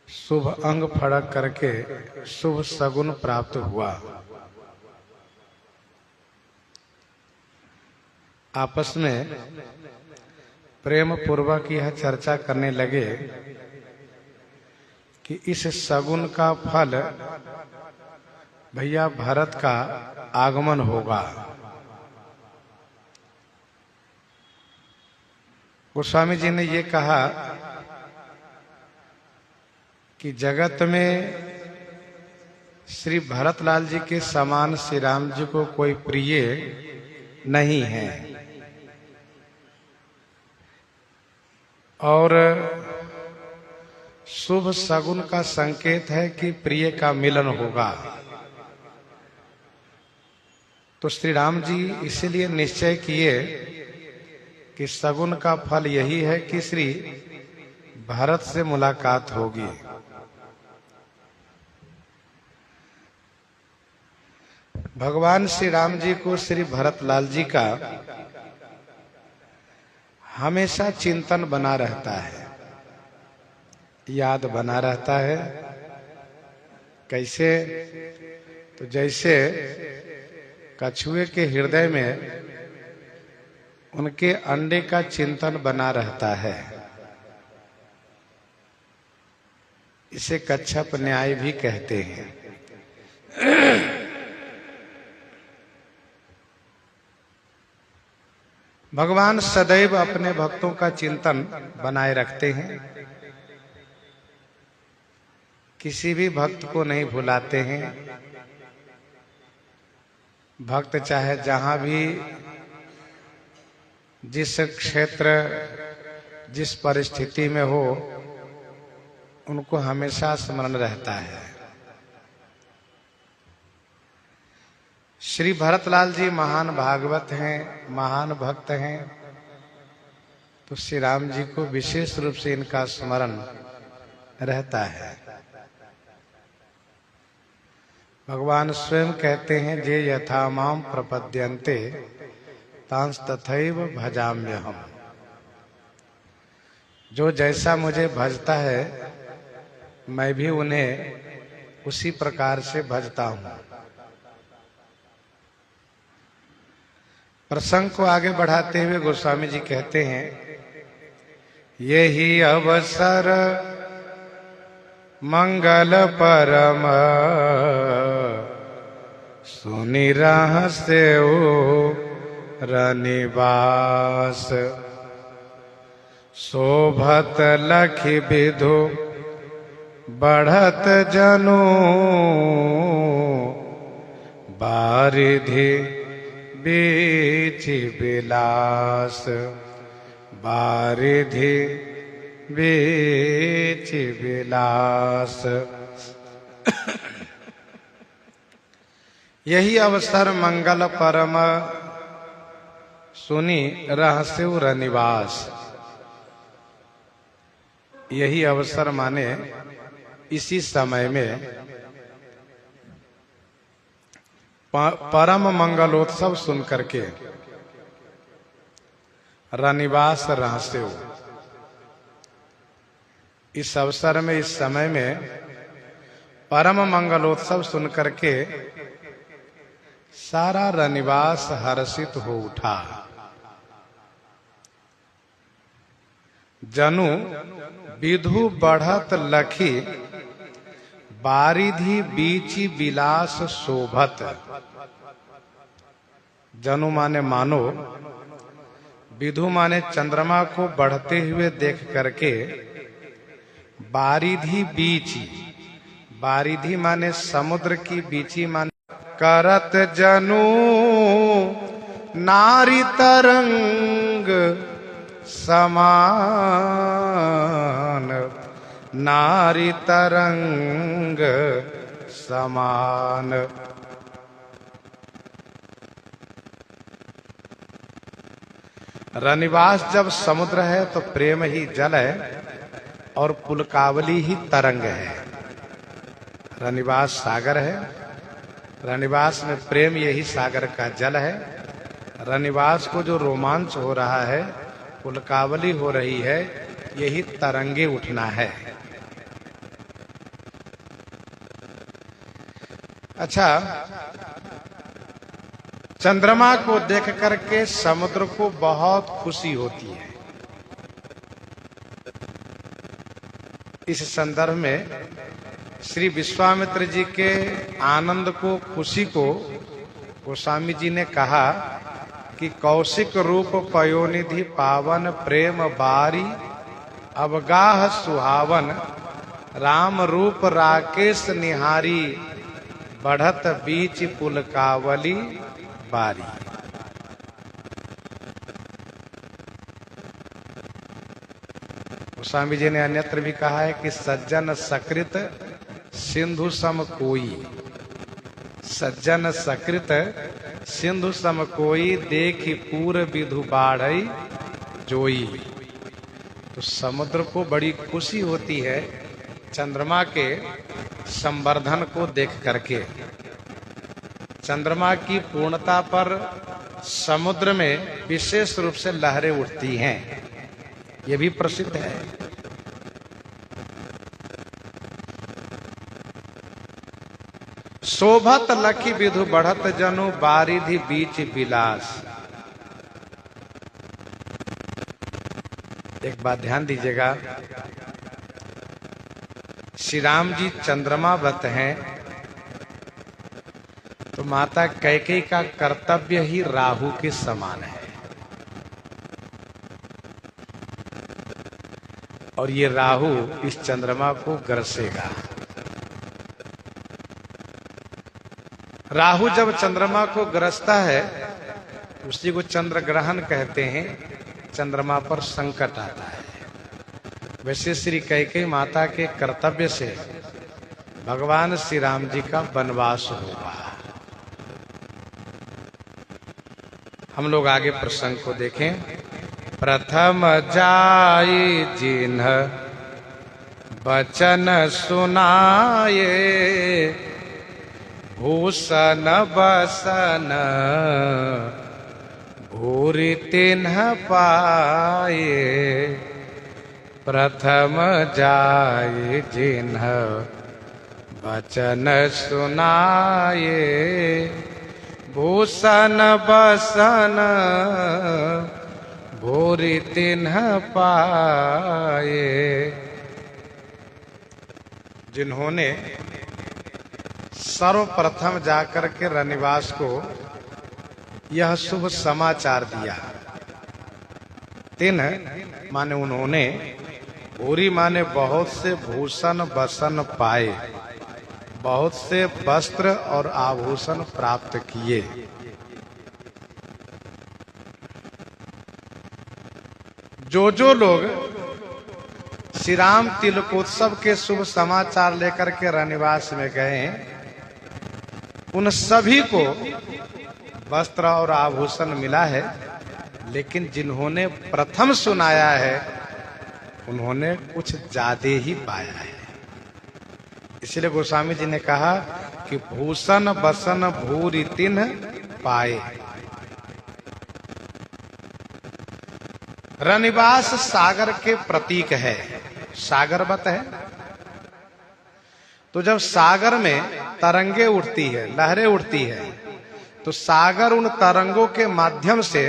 शुभ अंग फड़क करके शुभ सगुन प्राप्त हुआ। आपस में प्रेम पूर्वक यह चर्चा करने लगे कि इस सगुन का फल भैया भरत का आगमन होगा। गोस्वामी जी ने ये कहा कि जगत में श्री भरतलाल जी के समान श्री राम जी को कोई प्रिय नहीं है, और शुभ सगुन का संकेत है कि प्रिय का मिलन होगा। तो श्री राम जी इसीलिए निश्चय किए कि सगुन का फल यही है कि श्री भरत से मुलाकात होगी। भगवान श्री राम जी को श्री भरतलाल जी का हमेशा चिंतन बना रहता है, याद बना रहता है। कैसे? तो जैसे कछुए के हृदय में उनके अंडे का चिंतन बना रहता है, इसे कच्छप न्याय भी कहते हैं। भगवान सदैव अपने भक्तों का चिंतन बनाए रखते हैं, किसी भी भक्त को नहीं भुलाते हैं। भक्त चाहे जहां भी, जिस क्षेत्र, जिस परिस्थिति में हो, उनको हमेशा स्मरण रहता है। श्री भरतलाल जी महान भागवत हैं, महान भक्त हैं, तो श्री राम जी को विशेष रूप से इनका स्मरण रहता है। भगवान स्वयं कहते हैं, जे यथा माम प्रपद्यन्ते तांस तथैव भजाम्यहम्। जो जैसा मुझे भजता है मैं भी उन्हें उसी प्रकार से भजता हूं। प्रसंग को आगे बढ़ाते हुए गोस्वामी जी कहते हैं, यही अवसर मंगल परम सुनि रहस्य रनिवास। शोभत लखि विधु बढ़त जनु बारिधि बीच विलास। बारिधि बीच विलास। यही अवसर मंगल परम सुनि रहस्य रनिवास। यही अवसर माने इसी समय में परम मंगलोत्सव सुन करके रनिवास रहस्य, इस अवसर में, इस समय में परम मंगलोत्सव सुन करके सारा रनिवास हर्षित हो उठा। जनु विधु बढ़त लखी बारिधि बीची विलास शोभत। जनु माने मानो, विधु माने चंद्रमा को बढ़ते हुए देख करके, बारिधि बीची, बारिधि माने समुद्र की, बीची माने करत जनु नारी तरंग समान। नारी तरंग समान। रनिवास जब समुद्र है तो प्रेम ही जल है और पुलकावली ही तरंग है। रनिवास सागर है, रनिवास में प्रेम यही सागर का जल है। रनिवास को जो रोमांच हो रहा है, पुलकावली हो रही है, यही तरंगे उठना है। अच्छा, चंद्रमा को देख करके समुद्र को बहुत खुशी होती है। इस संदर्भ में श्री विश्वामित्र जी के आनंद को, खुशी को गोस्वामी जी ने कहा कि कौशिक रूप पयोनिधि पावन प्रेम बारी अवगाह सुहावन राम रूप राकेश निहारी बढ़त बीच पुलकावली बारी। गोस्वामी जी ने अन्यत्र भी कहा है कि सज्जन सकृत सिंधु सम कोई, सज्जन सकृत सिंधु सम कोई देखी पूर विधु बाढ़ई जोई। तो समुद्र को बड़ी खुशी होती है चंद्रमा के संवर्धन को देख करके। चंद्रमा की पूर्णता पर समुद्र में विशेष रूप से लहरें उठती हैं, ये भी प्रसिद्ध है। शोभत लखी विधु बढ़त जनु बारिधि बीच विलास। एक बात ध्यान दीजिएगा, श्री राम जी चंद्रमा व्रत हैं, तो माता कैकेयी का कर्तव्य ही राहु के समान है। और ये राहु इस चंद्रमा को ग्रसेगा। राहु जब चंद्रमा को ग्रसता है उसी को चंद्र ग्रहण कहते हैं, चंद्रमा पर संकट आता है। वैसे श्री कैकेयी माता के कर्तव्य से भगवान श्री राम जी का वनवास होगा। हम लोग आगे प्रसंग को देखें। प्रथम जाई जिन्ह वचन सुनाए भूषण बसन भूरि तिन्ह पाए। प्रथम जाई जिन्ह वचन सुनाए भूषण बसन भूरि तिन्ह पाए। जिन्होंने सर्वप्रथम जाकर के रनिवास को यह शुभ समाचार दिया। तिन्ह माने उन्होंने, भूरि माने बहुत से भूषण बसन पाए, बहुत से वस्त्र और आभूषण प्राप्त किए। जो लोग श्री राम तिलकोत्सव के शुभ समाचार लेकर के रनिवास में गए, उन सभी को वस्त्र और आभूषण मिला है, लेकिन जिन्होंने प्रथम सुनाया है उन्होंने कुछ ज्यादा ही पाया है। इसलिए गोस्वामी जी ने कहा कि भूषण बसन भूरि तिन्ह पाए। रनिवास सागर के प्रतीक है, सागरवत है। तो जब सागर में तरंगे उठती है, लहरें उठती है, तो सागर उन तरंगों के माध्यम से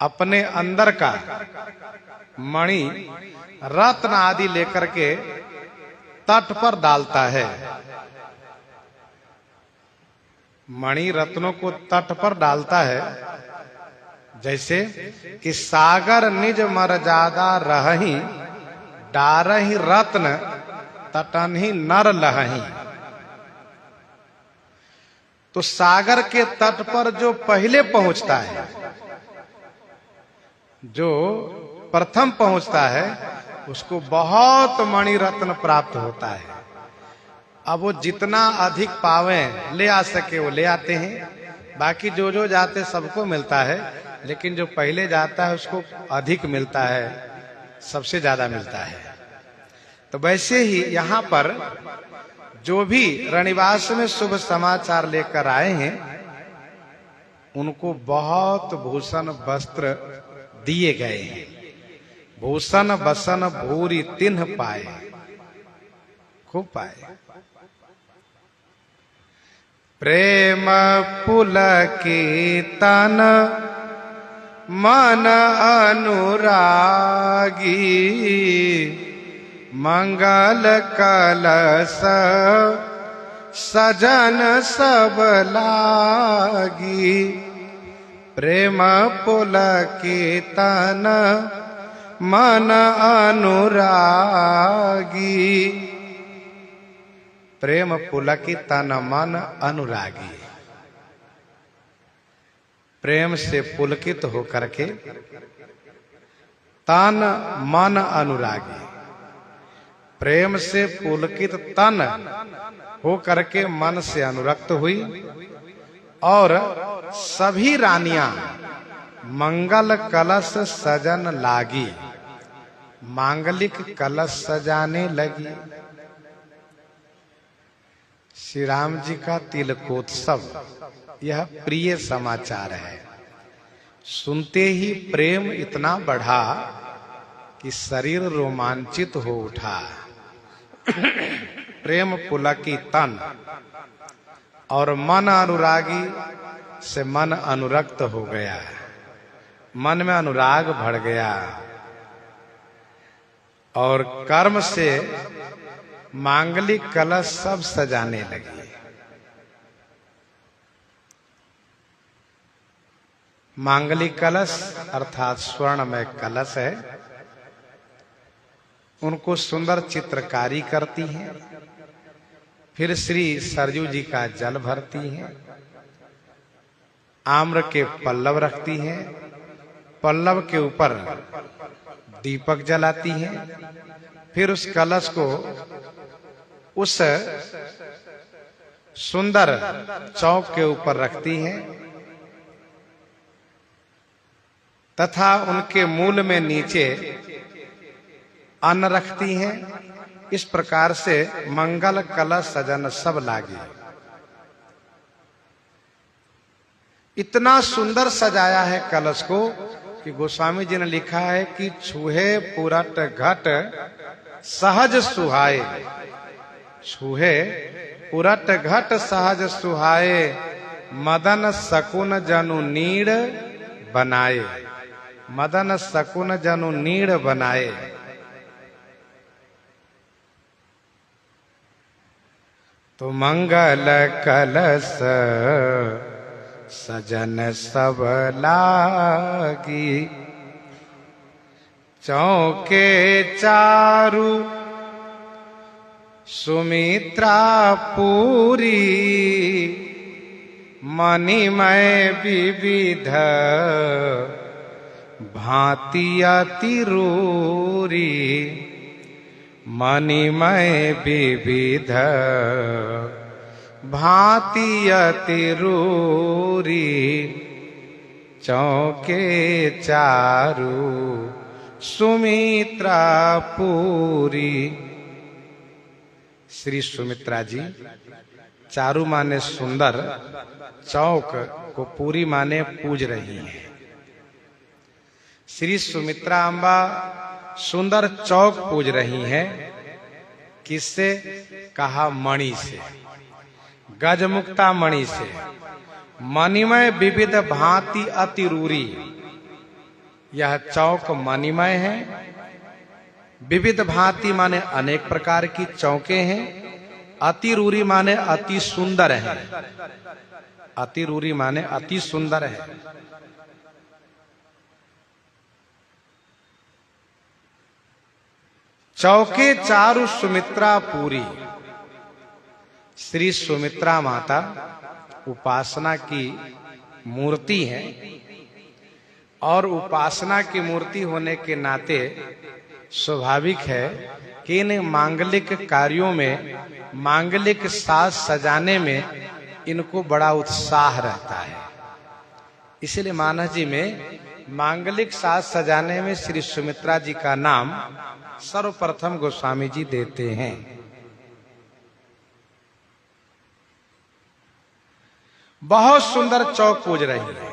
अपने अंदर का मणि रत्न आदि लेकर के तट पर डालता है। मणि रत्नों को तट पर डालता है, जैसे कि सागर निज मर्यादा रहही डारही रत्न तटनहि नर लहही। तो सागर के तट पर जो पहले पहुंचता है, जो प्रथम पहुंचता है, उसको बहुत मणि रत्न प्राप्त होता है। अब वो जितना अधिक पावे ले आ सके वो ले आते हैं। बाकी जो जाते सबको मिलता है, लेकिन जो पहले जाता है उसको अधिक मिलता है, सबसे ज्यादा मिलता है। तो वैसे ही यहाँ पर जो भी रनिवास में शुभ समाचार लेकर आए हैं, उनको बहुत भूषण वस्त्र दिए गए हैं। भूषण बसन भूरि तिन्ह पाए, खूब पाए। प्रेम पुलकितन मन अनुरागी, मंगल कलश सजन सब लागी। प्रेम पुलकितन मन अनुरागी, प्रेम पुलकितन मन अनुरागी। प्रेम से पुलकित होकर के तन मन अनुरागी, प्रेम से पुलकित तन हो करके मन से अनुरक्त हुई और सभी रानियां मंगल कलश सजन लागी, मांगलिक कलश सजाने लगी। श्री राम जी का तिलकोत्सव यह प्रिय समाचार है। सुनते ही प्रेम इतना बढ़ा कि शरीर रोमांचित हो उठा। प्रेम पुलकितन और मन अनुरागी से मन अनुरक्त हो गया, मन में अनुराग बढ़ गया और कर्म से मांगलिक कलश सब सजाने लगी। मांगलिक कलश अर्थात स्वर्णमय कलश है, उनको सुंदर चित्रकारी करती हैं, फिर श्री सरजू जी का जल भरती हैं, आम्र के पल्लव रखती हैं, पल्लव के ऊपर दीपक जलाती हैं, फिर उस कलश को उस सुंदर चौक के ऊपर रखती हैं तथा उनके मूल में नीचे अन्न रखती हैं। इस प्रकार से मंगल कलश सजन सब लागी। इतना सुंदर सजाया है कलश को कि गोस्वामी जी ने लिखा है कि छूहे पुरट घट सहज सुहाए, छूहे पुरट घट सहज सुहाए, मदन सकुन जनु नीड़ बनाए, मदन सकुन जनु नीड़ बनाए। तो मंगल कलश सजन सब लागी, चौके चारु सुमित्रा पूरी, मणिमय विविध भांति अतिरूरी, मणिमय विविध भांति अतिरूरी, चौके चारु सुमित्रा पूरी। श्री सुमित्रा जी चारु माने सुंदर, चौक को पूरी माने पूज रही हैं। श्री सुमित्रा अम्बा सुंदर चौक पूज रही हैं। किससे? कहा मणि से, गजमुक्ता मणि से। मणिमय विविध भांति अतिरूरी, यह चौक मणिमय है। विविध भांति माने अनेक प्रकार की चौके हैं। अतिरूरी माने अति सुंदर है, अतिरूरी माने अति सुंदर है। चौके चारु सुमित्रा पूरी। श्री सुमित्रा माता उपासना की मूर्ति है और उपासना की मूर्ति होने के नाते स्वाभाविक है कि इन मांगलिक कार्यों में, मांगलिक साज सजाने में इनको बड़ा उत्साह रहता है। इसलिए मानस जी में मांगलिक साज सजाने में श्री सुमित्रा जी का नाम सर्वप्रथम गोस्वामी जी देते हैं। बहुत सुंदर चौक पूज रही है।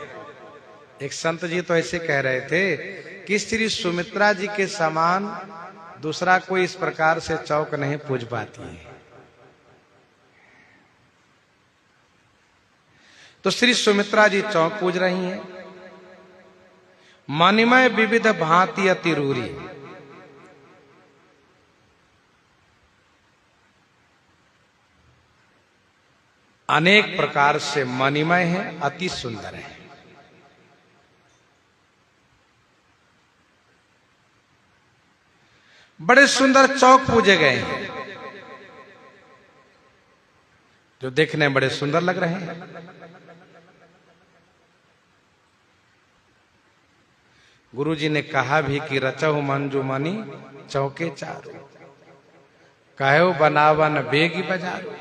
एक संत जी तो ऐसे कह रहे थे कि श्री सुमित्रा जी के समान दूसरा कोई इस प्रकार से चौक नहीं पूज पाती है। तो श्री सुमित्रा जी चौक पूज रही हैं। मणिमय विविध भांति अतिरूरी, अनेक प्रकार से मणिमय हैं, अति सुंदर है। बड़े सुंदर चौक पूजे गए हैं जो देखने में बड़े सुंदर लग रहे हैं। गुरुजी ने कहा भी कि रचहु मंजुमणि चौके चारू, कहो बनावन बेगी बजारू।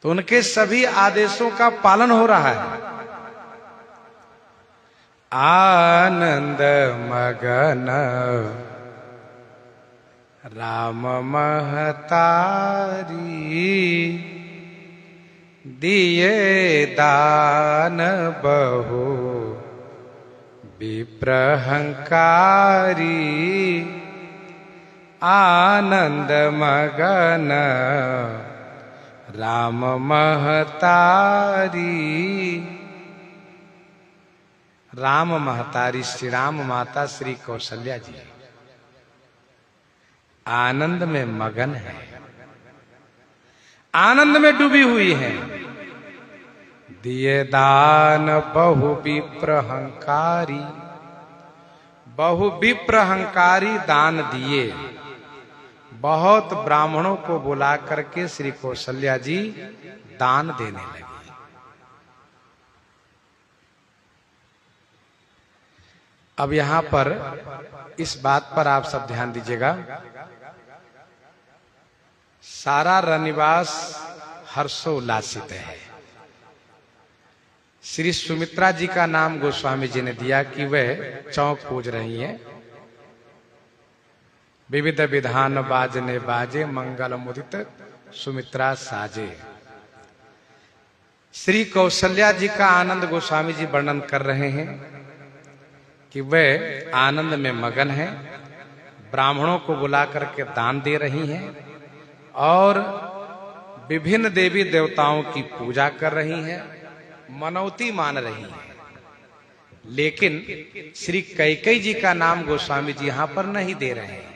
तो उनके सभी आदेशों का पालन हो रहा है। आनंद मगन राम महतारी, दिए दान बहु विप्रहंकारी। आनंद मगन राम महतारी। राम महतारी श्री राम माता श्री कौशल्या जी आनंद में मगन है, आनंद में डूबी हुई है। दिए दान बहु विप्रहंकारी, बहु विप्रहंकारी दान दिए। बहुत ब्राह्मणों को बुला करके श्री कौशल्या जी दान देने लगे। अब यहां पर इस बात पर आप सब ध्यान दीजिएगा, सारा रनिवास हर्षोल्लासित है। श्री सुमित्रा जी का नाम गोस्वामी जी ने दिया कि वह चौक पूज रही हैं। विविध विधान बाजने बाजे, मंगल मुदित सुमित्रा साजे। श्री कौशल्या जी का आनंद गोस्वामी जी वर्णन कर रहे हैं कि वह आनंद में मगन है, ब्राह्मणों को बुला करके दान दे रही हैं और विभिन्न देवी देवताओं की पूजा कर रही हैं, मनौती मान रही हैं। लेकिन श्री कैकेयी जी का नाम गोस्वामी जी यहां पर नहीं दे रहे हैं।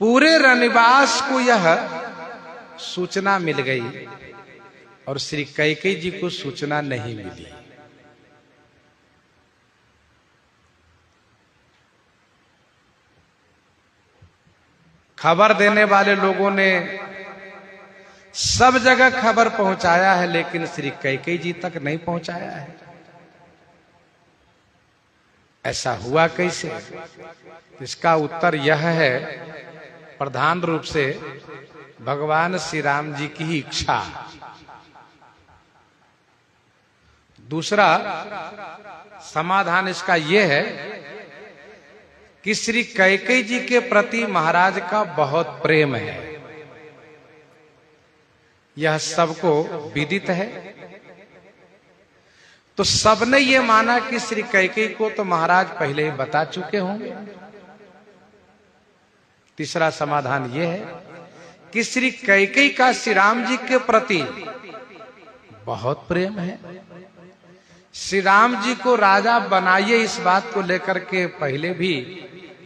पूरे रनिवास को यह सूचना मिल गई और श्री कैकेयी जी को सूचना नहीं मिली। खबर देने वाले लोगों ने सब जगह खबर पहुंचाया है, लेकिन श्री कैकेयी जी तक नहीं पहुंचाया है। ऐसा हुआ कैसे? इसका उत्तर यह है, प्रधान रूप से भगवान श्री राम जी की ही इच्छा। दूसरा समाधान इसका यह है कि श्री कैकेयी जी के प्रति महाराज का बहुत प्रेम है। यह सबको विदित है। तो सबने ये माना कि श्री कैकेयी को तो महाराज पहले ही बता चुके होंगे। तीसरा समाधान यह है कि श्री कैकेयी का श्री राम जी के प्रति बहुत प्रेम है। श्री राम जी को राजा बनाइए, इस बात को लेकर के पहले भी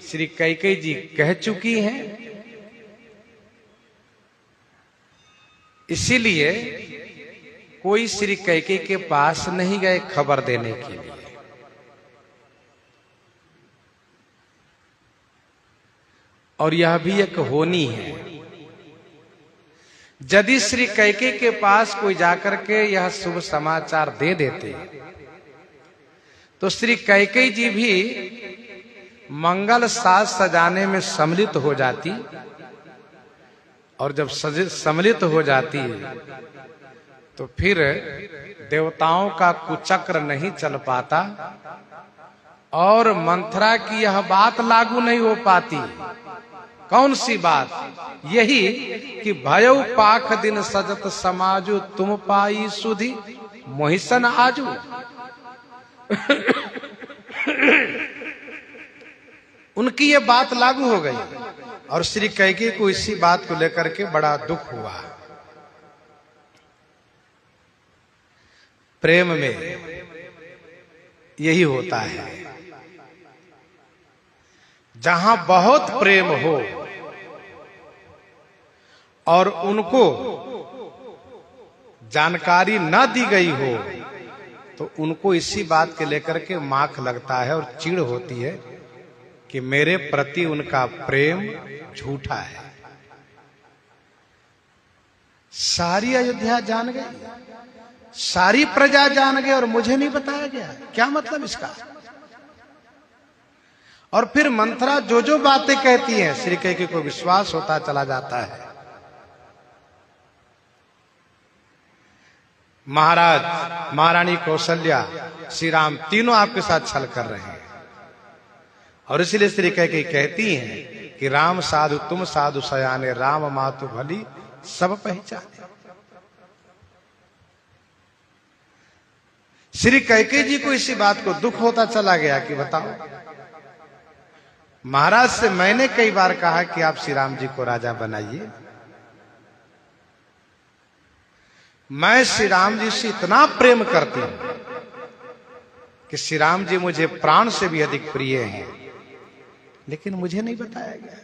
श्री कैकेयी जी कह चुकी हैं। इसीलिए कोई श्री कैकेयी के पास नहीं गए खबर देने के लिए। और यह भी एक होनी है। यदि श्री कैकेयी के पास कोई जाकर के यह शुभ समाचार दे देते तो श्री कैकेयी जी भी मंगल साज सजाने में सम्मिलित हो जाती, और जब सम्मिलित हो जाती तो फिर देवताओं का कुचक्र नहीं चल पाता और मंथरा की यह बात लागू नहीं हो पाती। कौन सी बात? यही कि भयो पाख दिन सजत समाजु, तुम पाई सुधि मोहिसन आजू। उनकी ये बात लागू हो गई और श्री कैकेयी को इसी बात को लेकर के बड़ा दुख हुआ। प्रेम में यही होता है, जहां बहुत प्रेम हो और उनको जानकारी न दी गई हो तो उनको इसी बात के लेकर के माख लगता है और चिढ़ होती है कि मेरे प्रति उनका प्रेम झूठा है। सारी अयोध्या जान गई, सारी प्रजा जान गई और मुझे नहीं बताया गया, क्या मतलब इसका? और फिर मंथरा जो जो बातें कहती हैं श्री कैकेयी को विश्वास होता चला जाता है। महाराज, महारानी कौशल्या, श्री राम तीनों आपके साथ छल कर रहे हैं और इसलिए श्री कैकेयी कहती हैं कि राम साधु तुम साधु सयाने, राम मातु भली सब पहचाने। श्री कैकेयी जी को इसी बात को दुख होता चला गया कि बताओ, महाराज से मैंने कई बार कहा कि आप श्री राम जी को राजा बनाइए, मैं श्री राम जी से इतना प्रेम करती हूं कि श्री राम जी मुझे प्राण से भी अधिक प्रिय हैं, लेकिन मुझे नहीं बताया गया।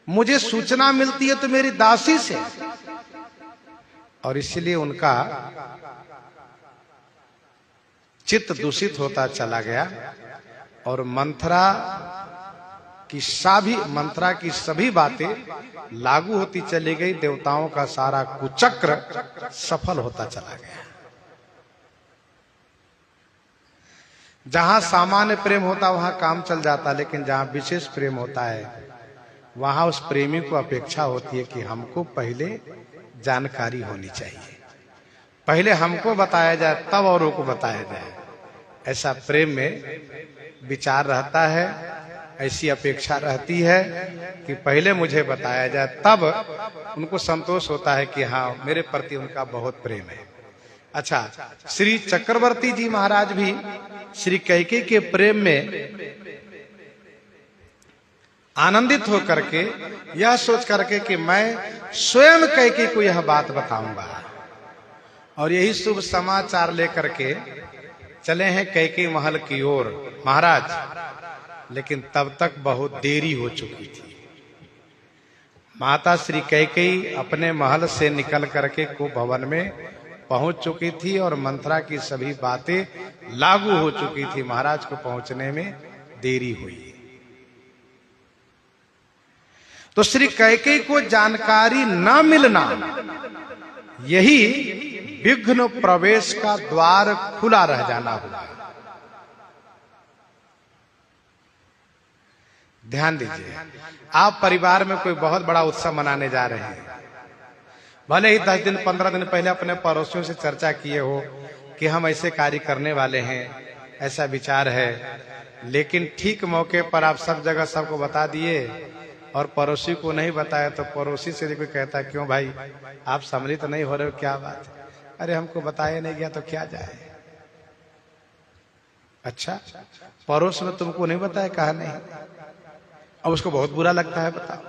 मुझे सूचना मिलती है तो मेरी दासी से, और इसलिए उनका चित्त दूषित होता चला गया और मंथरा की सभी बातें लागू होती चली गई। देवताओं का सारा कुचक्र सफल होता चला गया। जहां सामान्य प्रेम होता वहां काम चल जाता, लेकिन जहां विशेष प्रेम होता है वहां उस प्रेमी को अपेक्षा होती है कि हमको पहले जानकारी होनी चाहिए, पहले हमको बताया जाए तब औरों को बताया जाए। ऐसा प्रेम में विचार रहता है, ऐसी अपेक्षा रहती है कि पहले मुझे बताया जाए, तब उनको संतोष होता है कि हाँ मेरे प्रति उनका बहुत प्रेम है। अच्छा, श्री चक्रवर्ती जी महाराज भी श्री कैकेयी के प्रेम में आनंदित होकर के यह सोच करके कि मैं स्वयं कैकेयी को यह बात बताऊंगा, और यही शुभ समाचार लेकर के चले हैं कैकेयी महल की ओर। महाराज, लेकिन तब तक बहुत देरी हो चुकी थी। माता श्री कैकेयी अपने महल से निकल करके कुभवन में पहुंच चुकी थी और मंथरा की सभी बातें लागू हो चुकी थी। महाराज को पहुंचने में देरी हुई। तो श्री कैकेयी को जानकारी न मिलना यही विघ्न प्रवेश का द्वार खुला रह जाना हुआ। ध्यान दीजिए, आप परिवार में कोई बहुत बड़ा उत्सव मनाने जा रहे हैं, भले ही 10 दिन 15 दिन पहले अपने पड़ोसियों से चर्चा किए हो कि हम ऐसे कार्य करने वाले हैं, ऐसा विचार है, लेकिन ठीक मौके पर आप सब जगह सबको बता दिए और पड़ोसी को नहीं बताया तो पड़ोसी से कोई कहता क्यों भाई आप सम्मिलित नहीं हो रहे हो, क्या बात है? अरे हमको बताया नहीं गया तो क्या जाए। अच्छा, पड़ोस में तुमको नहीं बताया, कहा नहीं, अब उसको बहुत बुरा लगता है। बताओ,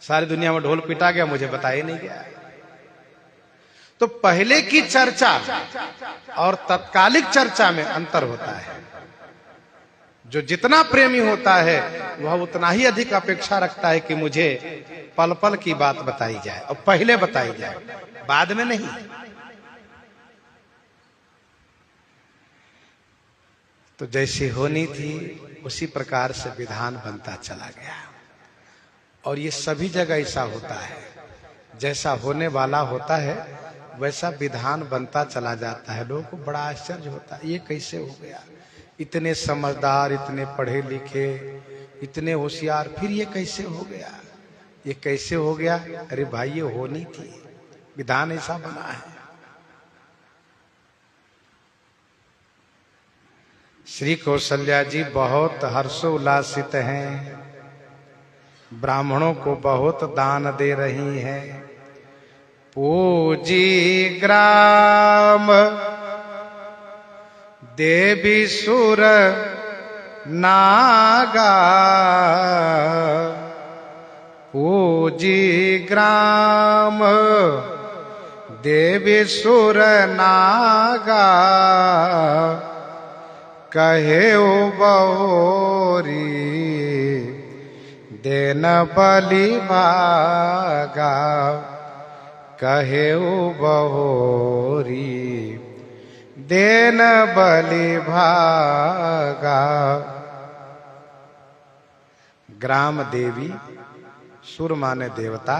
सारी दुनिया में ढोल पिटा गया, मुझे बताया नहीं गया। तो पहले की चर्चा और तत्कालिक चर्चा में अंतर होता है। जो जितना प्रेमी होता है वह उतना ही अधिक अपेक्षा रखता है कि मुझे पल पल की बात बताई जाए और पहले बताई जाए, बाद में नहीं। तो जैसी होनी थी उसी प्रकार से विधान बनता चला गया, और ये सभी जगह ऐसा होता है। जैसा होने वाला होता है वैसा विधान बनता चला जाता है। लोगों को बड़ा आश्चर्य होता है, ये कैसे हो गया? इतने समझदार, इतने पढ़े लिखे, इतने होशियार, फिर ये कैसे हो गया? ये कैसे हो गया? अरे भाई ये होनी थी, विधान ऐसा बना है। श्री कौशल्या जी बहुत हर्षोल्लासित हैं, ब्राह्मणों को बहुत दान दे रही हैं। पूजी ग्राम देवी सुर नागा पूजी ग्राम देवी सुर नागा, कहे बहोरी देन बलि भागा, कहे बहोरी देन बलि भागा। ग्राम देवी सुर माने देवता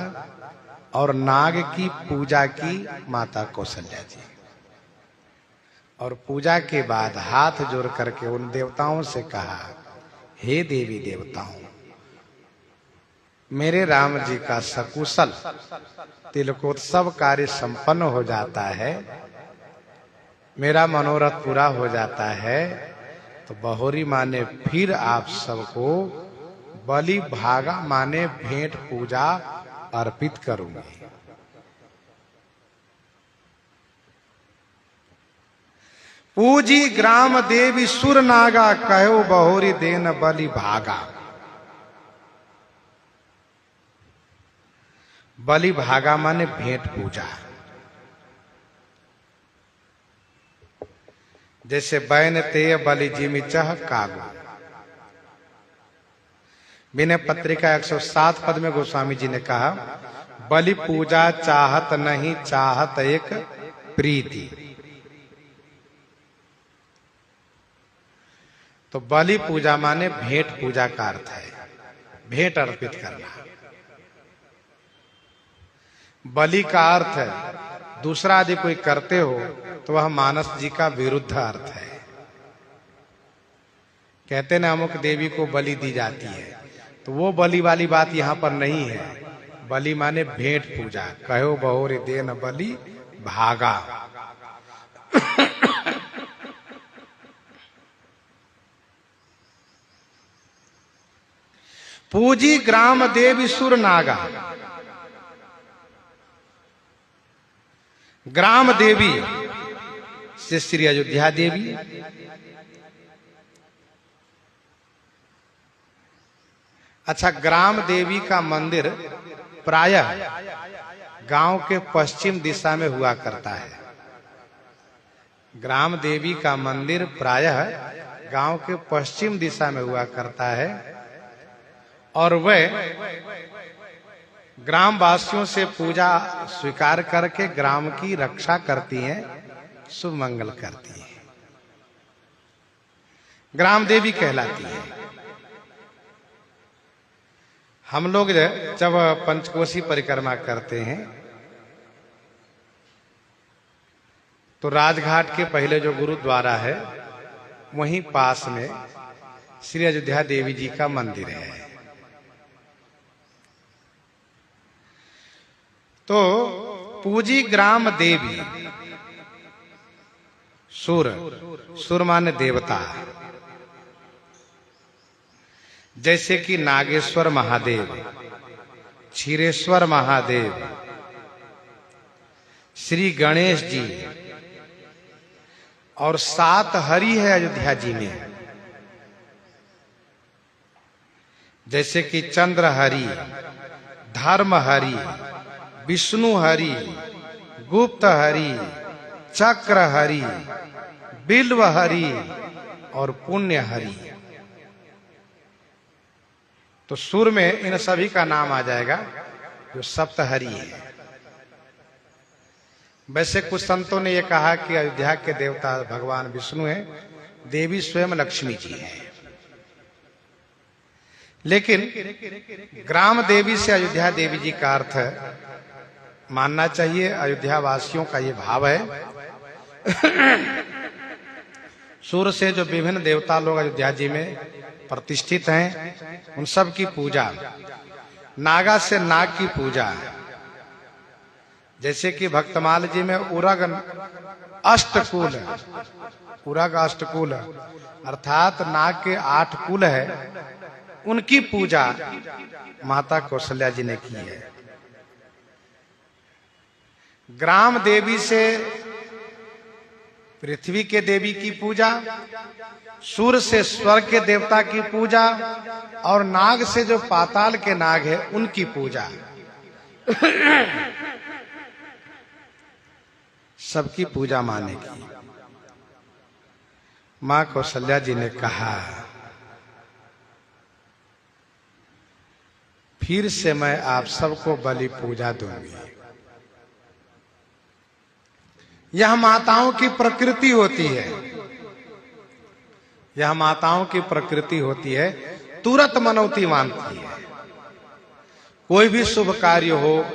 और नाग की पूजा की माता कौशल्या जी। और पूजा के बाद हाथ जोड़ करके उन देवताओं से कहा, हे देवी देवताओं, मेरे राम जी का सकुशल तिलकोत्सव कार्य संपन्न हो जाता है, मेरा मनोरथ पूरा हो जाता है, तो बहोरी माने फिर आप सबको बलि भागा माने भेंट पूजा अर्पित करूंगी। पूजी ग्राम देवी सुर नागा, कहो बहोरी देन बलि भागा। बलि भागा माने भेंट पूजा। जैसे बैन ते बलि जिमि चह कागो। विनय पत्रिका 107 पद में गोस्वामी जी ने कहा, बलि पूजा चाहत नहीं, चाहत एक प्रीति। तो बलि पूजा माने भेंट पूजा का अर्थ है, भेंट अर्पित करना। बलि का अर्थ है दूसरा यदि कोई करते हो तो वह मानस जी का विरुद्ध अर्थ है। कहते ना अमुक देवी को बलि दी जाती है, तो वो बलि वाली बात यहाँ पर नहीं है। बलि माने भेंट पूजा, कहो बहोरी देन बलि भागा। पूजी ग्राम देवी सुर नागा। ग्राम देवी से श्री अयोध्या देवी, अच्छा, ग्राम देवी का मंदिर प्रायः गांव के पश्चिम दिशा में हुआ करता है। ग्राम देवी का मंदिर प्रायः गांव के पश्चिम दिशा में हुआ करता है और वह ग्राम वासियों से पूजा स्वीकार करके ग्राम की रक्षा करती हैं, शुभ मंगल करती हैं, ग्राम देवी कहलाती है। हम लोग जब पंचकोशी परिक्रमा करते हैं तो राजघाट के पहले जो गुरुद्वारा है वहीं पास में श्री अयोध्या देवी जी का मंदिर है। तो पूजी ग्राम देवी, सुर, सुर माने देवता, जैसे कि नागेश्वर महादेव, क्षीरेश्वर महादेव, श्री गणेश जी और 7 हरि है अयोध्या जी में, जैसे कि चंद्र हरि, धर्म हरि, विष्णु हरि, गुप्त हरि, चक्र हरि, बिल्व हरि और पुण्य हरि। तो सुर में इन सभी का नाम आ जाएगा जो सप्तहरि है। वैसे कुछ संतों ने यह कहा कि अयोध्या के देवता भगवान विष्णु हैं, देवी स्वयं लक्ष्मी जी हैं। लेकिन ग्राम देवी से अयोध्या देवी जी का अर्थ मानना चाहिए, अयोध्या वासियों का ये भाव है। सूर्य से जो विभिन्न देवता लोग अयोध्या जी में प्रतिष्ठित हैं, उन सब की पूजा, नागा से नाग की पूजा, जैसे कि भक्तमाल जी में उरग अष्टकुल, उरग अष्टकुल अर्थात नाग के 8 कुल है, उनकी पूजा माता कौशल्या जी ने की है। ग्राम देवी से पृथ्वी के देवी की पूजा, सूर्य से स्वर्ग के देवता की पूजा, और नाग से जो पाताल के नाग है उनकी पूजा। सबकी पूजा माने की। मां कौशल्या जी ने कहा, फिर से मैं आप सबको बलि पूजा दूंगी। यह माताओं की प्रकृति होती है, यह माताओं की प्रकृति होती है, तुरंत मनौती मानती है। कोई भी शुभ कार्य हो,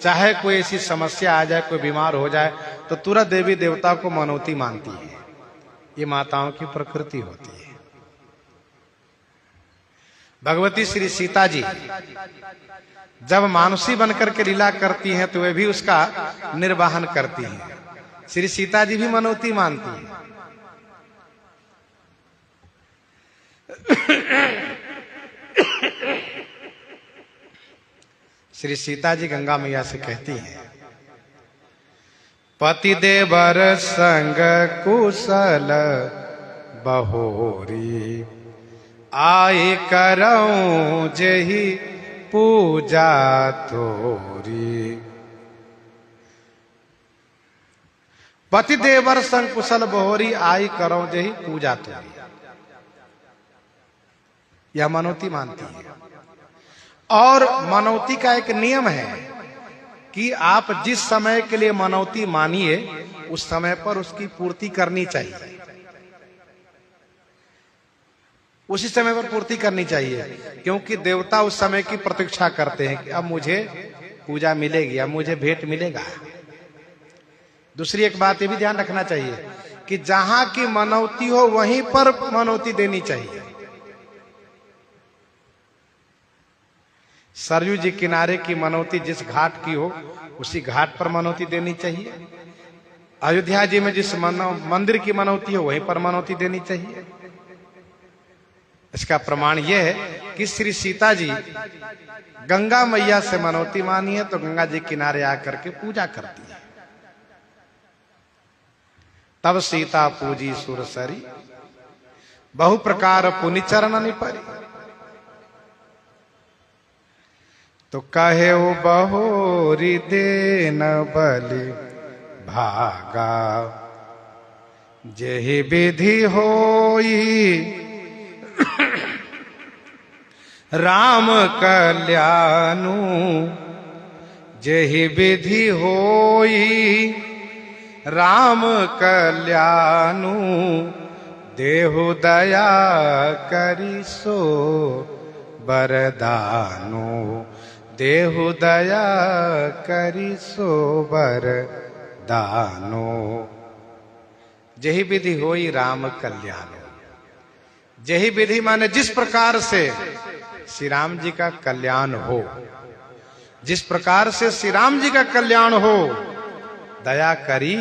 चाहे कोई ऐसी समस्या आ जाए, कोई बीमार हो जाए, तो तुरंत देवी देवता को मनौती मानती है। ये माताओं की प्रकृति होती है। भगवती श्री सीता जी जब मानुषी बनकर के लीला करती हैं तो वे भी उसका निर्वहन करती हैं। श्री सीता जी भी मनौती मानती हैं। श्री सीता जी गंगा मैया से कहती हैं, पति देवर संग कुशल बहोरी, आए करऊं जेहि पूजा तोरी। पति देवर संग कुशल बहोरी, आई करऊं जेहि पूजा तोरी। यह मनौती मानती है। और मनौती का एक नियम है कि आप जिस समय के लिए मनौती मानिए उस समय पर उसकी पूर्ति करनी चाहिए, उसी समय पर पूर्ति करनी चाहिए, क्योंकि देवता उस समय की प्रतीक्षा करते हैं कि अब मुझे पूजा मिलेगी, अब मुझे भेंट मिलेगा। दूसरी एक बात ये भी ध्यान रखना चाहिए कि जहां की मनौती हो वहीं पर मनौती देनी चाहिए। सरयू जी किनारे की मनौती जिस घाट की हो उसी घाट पर मनौती देनी चाहिए। अयोध्या जी में जिस मंदिर की मनौती हो वहीं पर मनौती देनी चाहिए। इसका प्रमाण यह है कि श्री सीता जी गंगा मैया से मनौती मानी है तो गंगा जी किनारे आकर के पूजा करती है। तब सीता पूजी सुरसरी, बहु प्रकार पुनि चरण निपरी। तो कहे वो बहोरी देन बलि भागा, जेहि विधि होई राम कल्याणु, जेहि विधि होई राम कल्याणु। देहु दया करी सो बरदानु, देहु दया करी सो बरदानु। जेहि विधि होई राम कल्याणु। जेहि विधि माने जिस प्रकार से श्री राम जी का कल्याण हो, जिस प्रकार से श्री राम जी का कल्याण हो, दया करी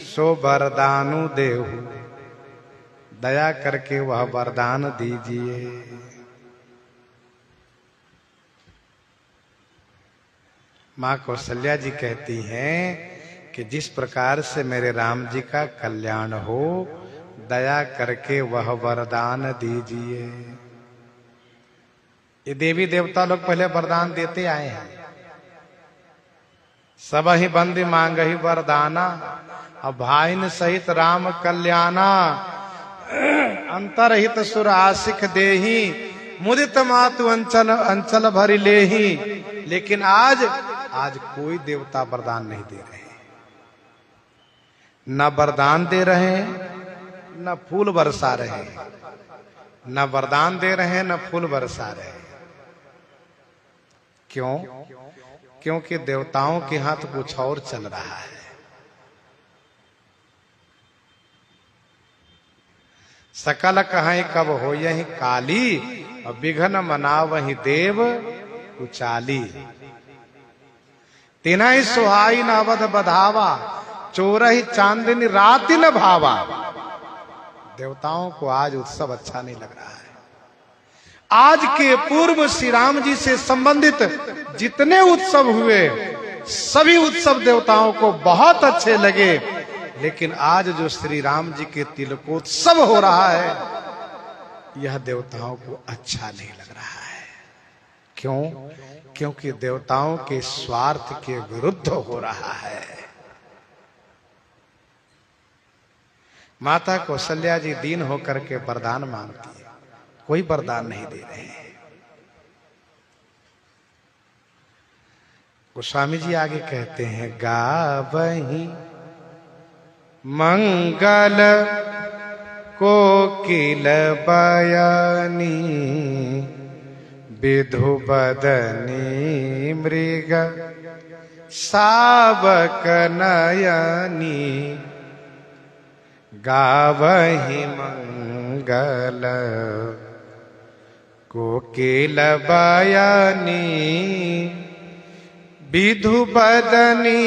सो वरदानु देहु, दया करके वह वरदान दीजिए। मां कौशल्या जी कहती हैं कि जिस प्रकार से मेरे राम जी का कल्याण हो, दया करके वह वरदान दीजिए। ये देवी देवता लोग पहले वरदान देते आए हैं। सब ही बंदी मांग ही वरदाना, अब भाइन सहित राम कल्याणा। अंतरहित सुर आशिक देही, मुदित मातु अंचल अंचल भरी लेही। लेकिन आज कोई देवता वरदान नहीं दे रहे, न वरदान दे रहे, न फूल बरसा रहे। न वरदान दे रहे, न फूल बरसा रहे। क्यों? क्योंकि देवताओं के हाथ कुछ और चल रहा है। सकल कहीं कब हो यही काली, और विघ्न मना वही देव उचाली। तिनहि सुहाई न अवध बधावा, चोरहि चांदनी राति न भावा। देवताओं को आज उत्सव अच्छा नहीं लग रहा है। आज के पूर्व श्री राम जी से संबंधित जितने उत्सव हुए, सभी उत्सव देवताओं को बहुत अच्छे लगे। लेकिन आज जो श्री राम जी के तिलकोत्सव हो रहा है, यह देवताओं को अच्छा नहीं लग रहा है। क्यों? क्योंकि देवताओं के स्वार्थ के विरुद्ध हो रहा है। माता कौशल्या जी दीन होकर के वरदान मांगती है, कोई वरदान नहीं दे रहे हैं। गोस्वामी जी आगे कहते हैं, गावहीं मंगल कोकिल बयानी, विधु बदनी मृग शावक नयनी। गावहीं मंगल कोकिल बयानी, विधु बदनी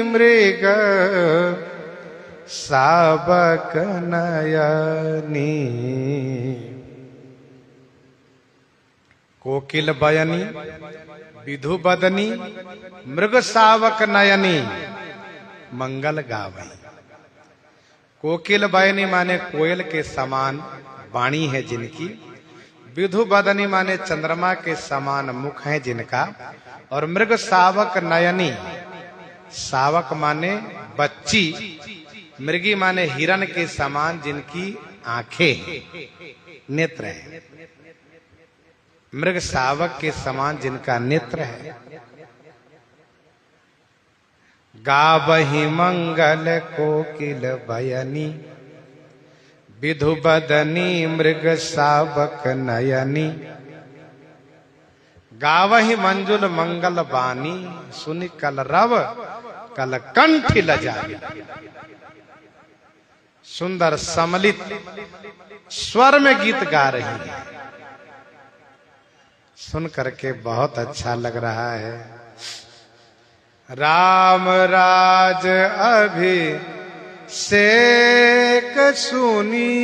मृग शावक नयनी। कोकिल बयनी, विधु बदनी, मृग शावक नयनी, मंगल गावई। कोकिल बयनी माने कोयल के समान वाणी है जिनकी, विधु बदनी माने चंद्रमा के समान मुख है जिनका, और मृग शावक नयनी, शावक माने बच्ची, मृगी माने हिरण के समान जिनकी आंखें हैं, नेत्र है। मृग शावक के समान जिनका नेत्र है। गावहीं मंगल कोकिल बयनी, विधु बदनी मृग शावक नयनी। गावहीं मंजुल मंगल बानी, सुनि कलरव कल कंठ लजाई। सुंदर सम्मिलित स्वर में गीत गा रही है, सुन करके बहुत अच्छा लग रहा है। राम राज अभिषेक सुनी,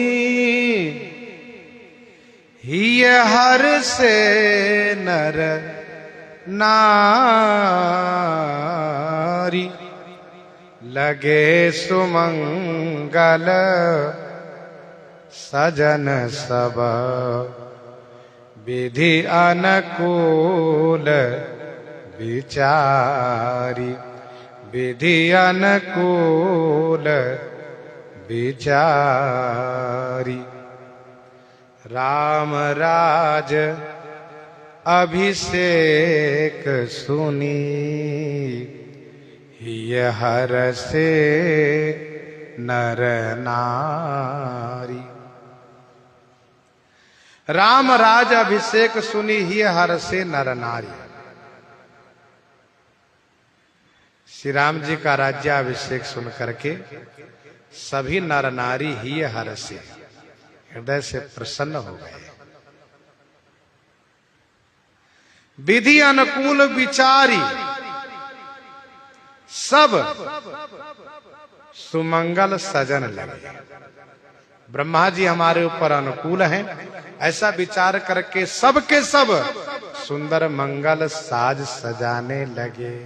ही हर से नर नारी। लगे सुमंगल सजन सब, विधि अनुकूल विचारी। विधि अनुकूल विचारी। राम राज अभिषेक सुनी, ये हर से नर नारी। राम राज अभिषेक सुनी, ही हर से नर नारी। श्री राम जी का राज्याभिषेक सुन करके सभी नर नारी ही हर से हृदय से प्रसन्न हो गए। विधि अनुकूल विचारी, सब सुमंगल सजन लगे। ब्रह्मा जी हमारे ऊपर अनुकूल हैं, ऐसा विचार करके सब के सब सुंदर मंगल साज सजाने लगे।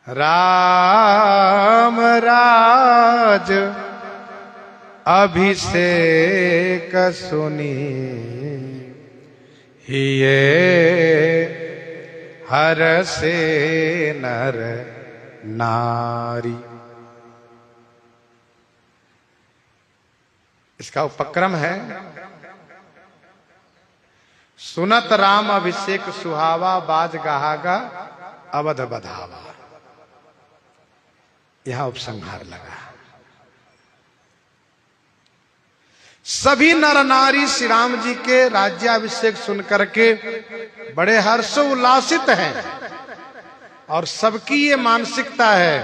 राम राज अभिषेक सुनी, ये हर से नर नारी। इसका उपक्रम है, सुनत राम अभिषेक सुहावा, बाज गहागा अवध बधावा। यहां उपसंहार लगा। सभी नर नारी श्री राम जी के राज्याभिषेक सुन करके बड़े हर्षोल्लासित हैं, और सबकी ये मानसिकता है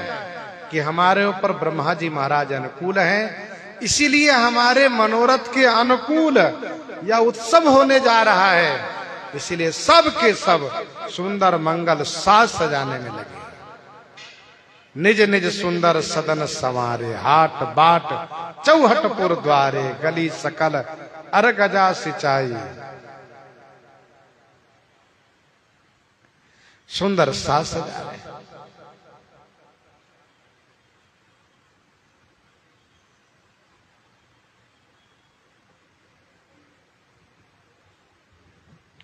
कि हमारे ऊपर ब्रह्मा जी महाराज अनुकूल हैं, इसीलिए हमारे मनोरथ के अनुकूल यह उत्सव होने जा रहा है। इसीलिए सब के सब सुंदर मंगल साज सजाने में लगे। निज निज सुंदर सदन संवारे, हाट बाट चौहटपुर द्वारे, गली सकल अरगजा सिंचाई। सुंदर साज सजा रहे।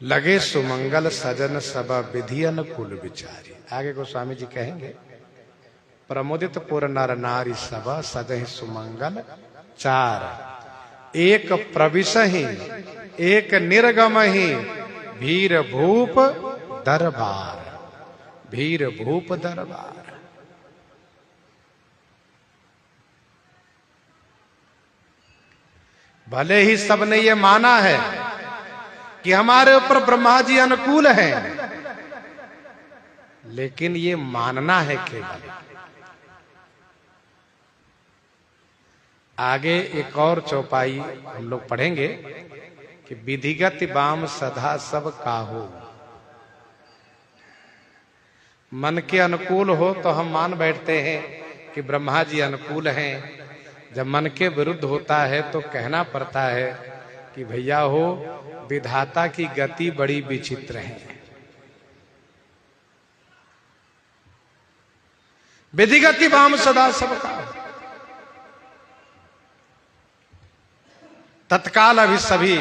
लगे सुमंगल सजन सब विधि अनुकूल विचारी। आगे गोस्वामी जी कहेंगे, प्रमुदित पुर नर नारी सब सजहि सुमंगल चार, एक प्रविशहि एक निर्गमहि भीर भूप दरबार, भीर भूप दरबार। भले ही सबने ये माना है कि हमारे ऊपर ब्रह्मा जी अनुकूल हैं, लेकिन ये मानना है केवल। आगे एक और चौपाई हम लोग पढ़ेंगे कि विधिगत वाम सदा सब काहू। मन के अनुकूल हो तो हम मान बैठते हैं कि ब्रह्मा जी अनुकूल हैं। जब मन के विरुद्ध होता है तो कहना पड़ता है कि भैया हो, विधाता की गति बड़ी विचित्र है। विधिगति वाम सदा सबका, तत्काल अभी सभी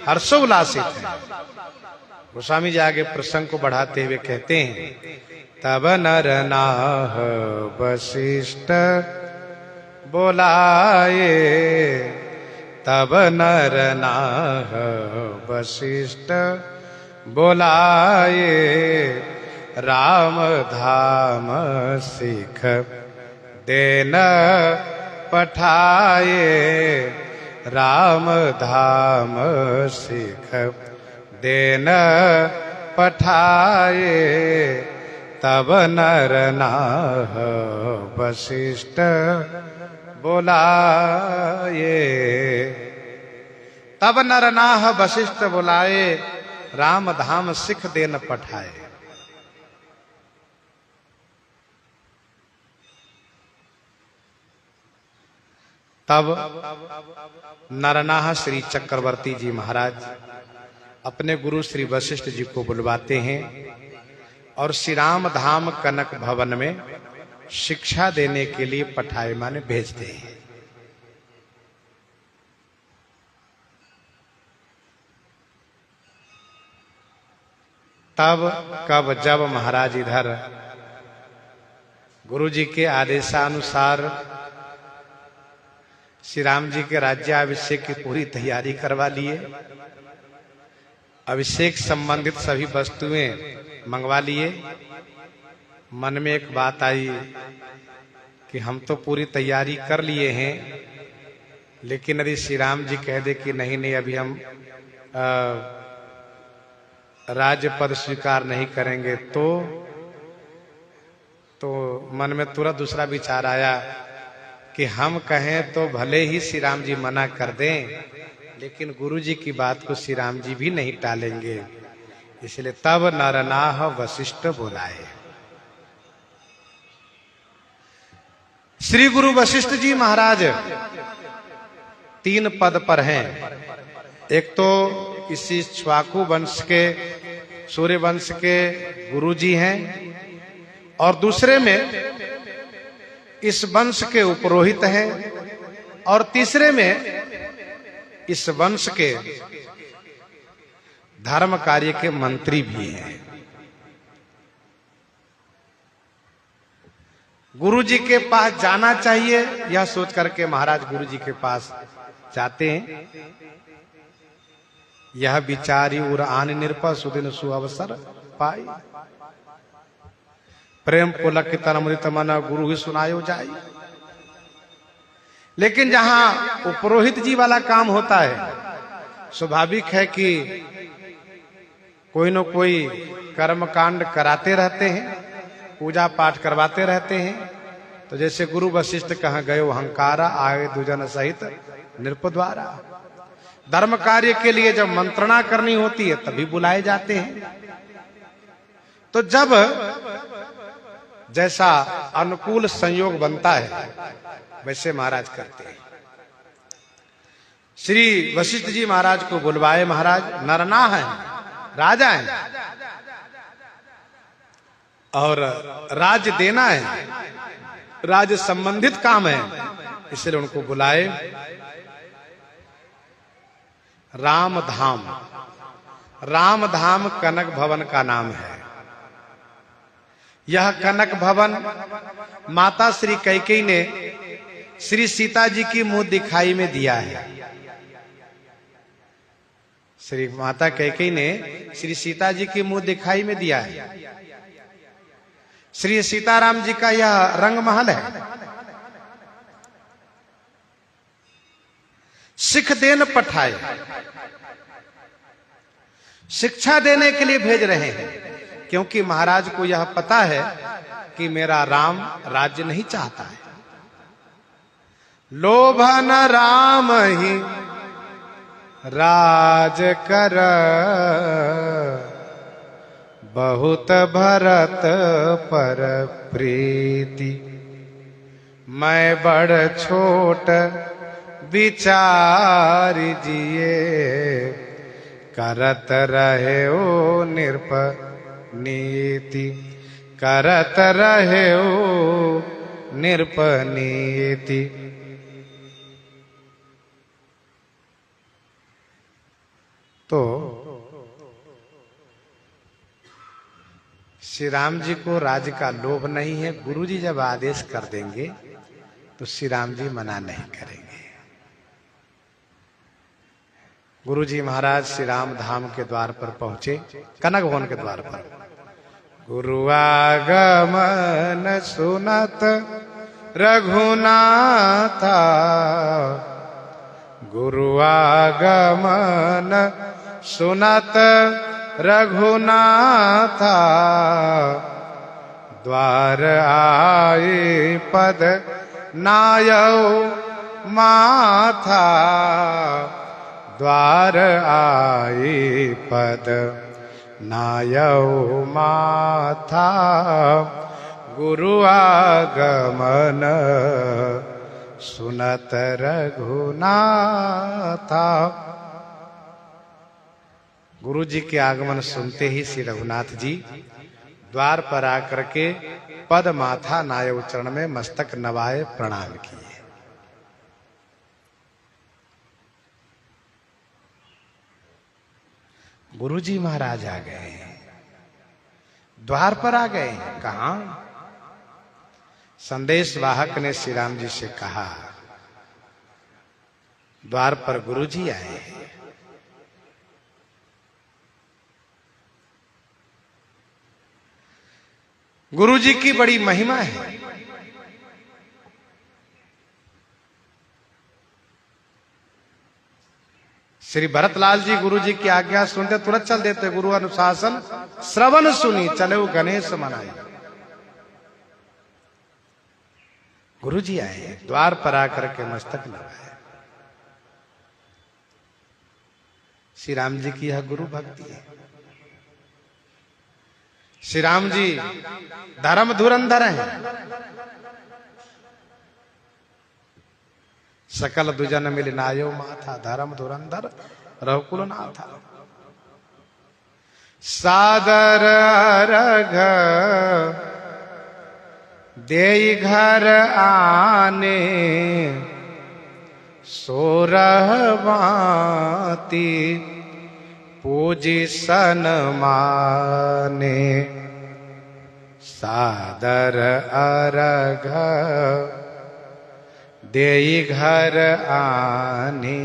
हर्षोल्लासित हैं। गोस्वामी जी आगे प्रसंग को बढ़ाते हुए कहते हैं, तब नर नाह वशिष्ठ बोलाए, तब नर नाह वशिष्ठ बोलाए, राम धाम सिख देन पठाए, राम धाम सिख देन पठाए, तब नर नाह वशिष्ठ बोलाए। तब नर नाह वशिष्ठ बोलाए, राम धाम सिख देन पठाए। तब नरनाह श्री चक्रवर्ती जी महाराज अपने गुरु श्री वशिष्ठ जी को बुलवाते हैं और श्री राम धाम कनक भवन में शिक्षा देने के लिए पठाए माने भेजते हैं। तब कब जब महाराज इधर गुरु जी के आदेशानुसार श्री राम जी के राज्याभिषेक की पूरी तैयारी करवा लिए, अभिषेक संबंधित सभी वस्तुएं मंगवा लिए। मन में एक बात आई कि हम तो पूरी तैयारी कर लिए हैं, लेकिन यदि श्री राम जी कह दे कि नहीं नहीं अभी हम राज्य पद स्वीकार नहीं करेंगे तो मन में तुरंत दूसरा विचार आया कि हम कहें तो भले ही श्री राम जी मना कर दें, लेकिन गुरु जी की बात को श्री राम जी भी नहीं टालेंगे। इसलिए तब नरनाह वशिष्ठ बुलाए। श्री गुरु वशिष्ठ जी महाराज 3 पद पर हैं। एक तो इसी इक्ष्वाकु वंश के, सूर्य वंश के गुरु जी हैं, और दूसरे में इस वंश के उपरोहित हैं, और तीसरे में इस वंश के धर्म कार्य के मंत्री भी हैं। गुरु जी के पास जाना चाहिए यह सोच करके महाराज गुरु जी के पास जाते हैं। यह विचारी उर आन निरपा सुदिन सुअवसर पाई, प्रेम पुलक तनमृत मना गुरु ही सुनायो जाए। लेकिन जहां उपरोहित जी वाला काम होता है, स्वाभाविक है कि कोई न कोई कर्म कांड कराते रहते हैं, पूजा पाठ करवाते रहते हैं। तो जैसे गुरु वशिष्ठ कहाँ गए अहंकारा आए दुजन सहित नृप द्वारा, धर्म कार्य के लिए जब मंत्रणा करनी होती है तभी बुलाए जाते हैं। तो जब जैसा अनुकूल संयोग बनता है वैसे महाराज करते हैं। श्री वशिष्ठ जी महाराज को बुलवाए। महाराज नरना है, राजा है, और राज्य देना है, राज्य संबंधित काम है, इसलिए उनको बुलाए। राम धाम, राम धाम कनक भवन का नाम है। यह कनक भवन माता श्री कैकेयी ने श्री सीता जी की मुंह दिखाई में दिया है। श्री माता कैकेयी ने श्री सीता जी की मुंह दिखाई में दिया है। श्री सीताराम जी का यह रंग महल है। सिख देन पठाए, शिक्षा देने के लिए भेज रहे हैं, क्योंकि महाराज को यह पता है कि मेरा राम राज्य नहीं चाहता है। लोभन राम ही राज कर, बहुत भरत पर प्रीति। मैं बड़ छोट विचार जिए, करत रहे ओ निरप नीति। करत रहे ओ निरप नीति। तो श्री राम जी को राज्य का लोभ नहीं है। गुरु जी जब आदेश कर देंगे तो श्री राम जी मना नहीं करेंगे। गुरु जी महाराज श्री राम धाम के द्वार पर पहुंचे, कनक भवन के द्वार पर। गुरु आगमन सुनत रघुनाथा, गुरु आगमन सुनत रघुनाथा। द्वार आए पद नायौ माथा, द्वार आए पद नायौ माथा। गुरु आगमन सुनत रघुनाथा। गुरु जी के आगमन सुनते ही श्री रघुनाथ जी द्वार पर आकर के पद माथा नायव चरण में मस्तक नवाए प्रणाम किए। गुरु जी महाराज आ गए, द्वार पर आ गए। कहां? संदेश वाहक ने श्री राम जी से कहा, द्वार पर गुरु जी आए हैं। गुरु जी की बड़ी महिमा है। श्री भरतलाल जी गुरु जी की आज्ञा सुनते तुरंत चल देते। गुरु अनुशासन श्रवण सुनी, चले वो गणेश मनाए। गुरु जी आए, द्वार पर आकर के मस्तक लगाए। श्री राम जी की यह गुरु भक्ति है। श्री राम जी धर्म धुरंधर हैं। सकल दुजन मिल नायो माथा, धर्म धुरंधर रघुकुल नाथा। सादर अर्घ देई घर आने, सोरह बाती पूजी सन माने। सादर अर्घ देई घर आने,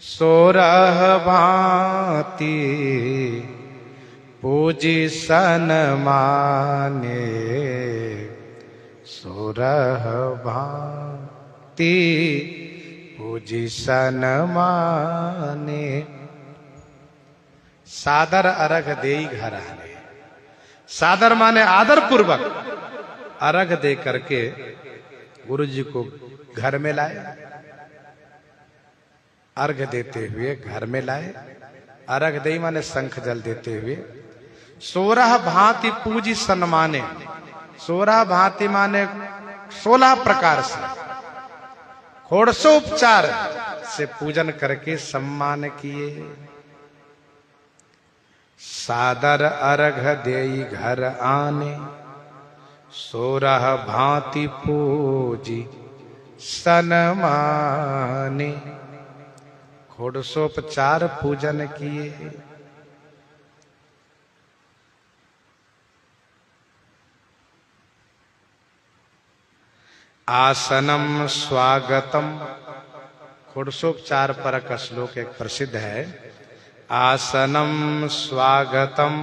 सोरह भांति पूजी सन माने। सोरह भांति पूजी सन माने। सादर अर्घ देई घर आने। सादर माने आदर पूर्वक अर्घ दे करके गुरु जी को घर में लाए। अर्घ देते हुए घर में लाए। अर्घ दे माने शंख जल देते हुए। 16 भांति पूजी सम्माने। 16 भांति माने 16 प्रकार से षोडशोपचार से पूजन करके सम्मान किए। सादर अर्घ देई घर आने, 16 भांति पूजी सन माने। षोडशोपचार पूजन किए। आसनम स्वागतम, षोडशोपचार पर का श्लोक एक प्रसिद्ध है। आसनम स्वागतम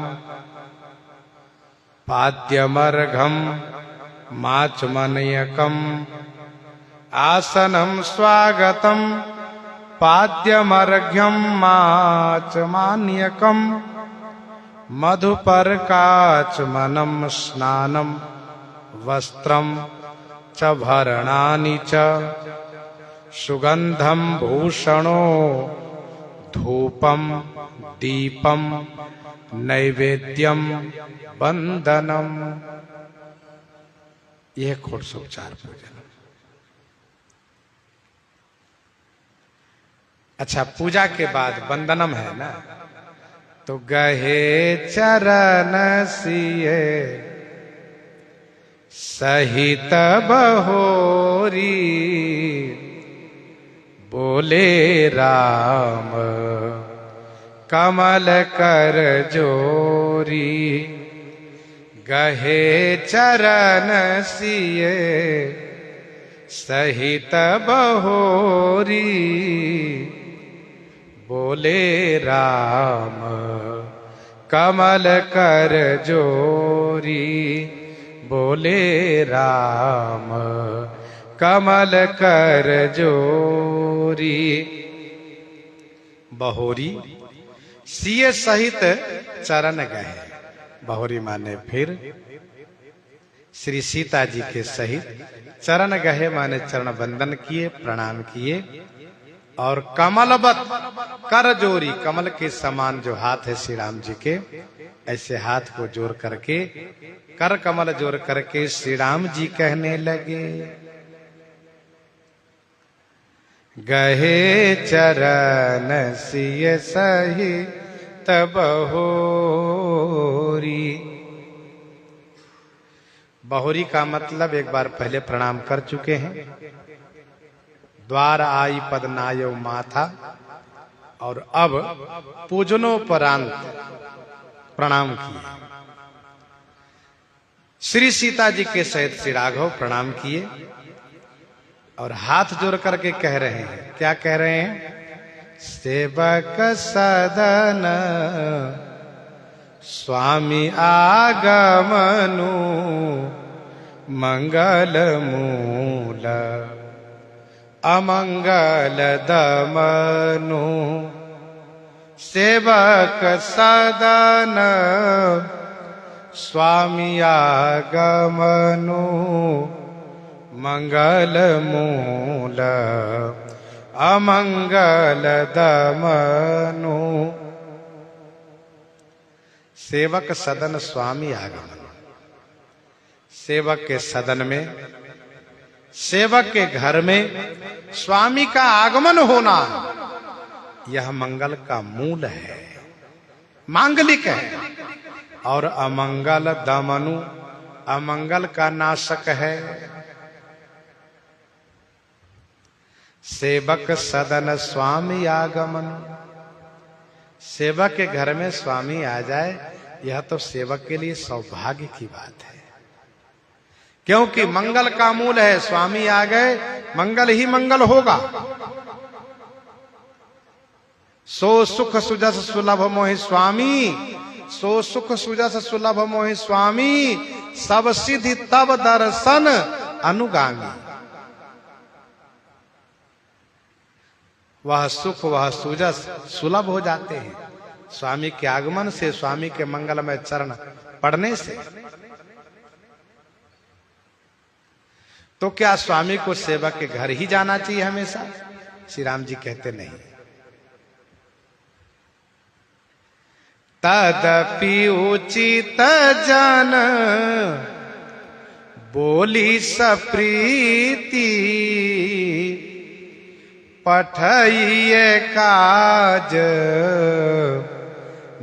पाद्यमर्घम माचमनयकम। आसनम स्वागतम पाद्यमर्घ्यम माचमान्यकम। मधुपर्काचमनम स्नानम वस्त्रम च भरणानि च। सुगंधम भूषणो धूपम दीपम नैवेद्यम वंदनम। यह षोडशोपचार पूजन। अच्छा, पूजा के बाद वंदनम है ना, तो गहे चरण सिए सहित बहोरी। बोले राम कमल कर जोरी। गहे चरण सिए सहित बहोरी। बोले राम कमल कर जोरी। बोले राम कमल कर जोरी। बहोरी सिए सहित चरण गए। बहोरी माने फिर श्री सीता जी के सहित चरण गए, माने चरण वंदन किए, प्रणाम किए। और कमलवत कर जोरी, कमल के समान जो हाथ है श्री राम जी के, ऐसे हाथ को जोड़ करके, कर कमल जोड़ करके श्री राम जी कहने लगे, गहे चरण सिय सहित बहोरी। बहोरी का मतलब एक बार पहले प्रणाम कर चुके हैं। द्वार आई पद नायो माथा, और अब पूजनोपरांत प्रणाम किए। श्री सीता जी के सहित श्री राघव प्रणाम किए और हाथ जोड़ करके कह रहे हैं, क्या कह रहे हैं? सेवक सदन स्वामी आगमनु मंगल मूल अमंगल दमनु। सेवक सदन स्वामी आगमनु मंगल मूल अमंगल दमनु। सेवक सदन स्वामी आगमन। सेवक के सदन में, सेवक के घर में स्वामी का आगमन होना, यह मंगल का मूल है, मांगलिक है। और अमंगल दमनु, अमंगल का नाशक है। सेवक सदन स्वामी आगमन, सेवक के घर में स्वामी आ जाए, यह तो सेवक के लिए सौभाग्य की बात है। क्योंकि मंगल का मूल है, स्वामी आ गए मंगल ही मंगल होगा। सो सुख सुजस सुलभ मोहि स्वामी, सो सुख सुजस सुलभ मोहि स्वामी, सब सिद्धि तब दर्शन अनुगामी। वह सुख वह सुजस सुलभ हो जाते हैं स्वामी के आगमन से, स्वामी के मंगलमय चरण पढ़ने से। तो क्या स्वामी को सेवक के घर ही जाना चाहिए हमेशा? श्री राम जी कहते नहीं। तदपि उचित जन बोली सप्रीति, पठइए काज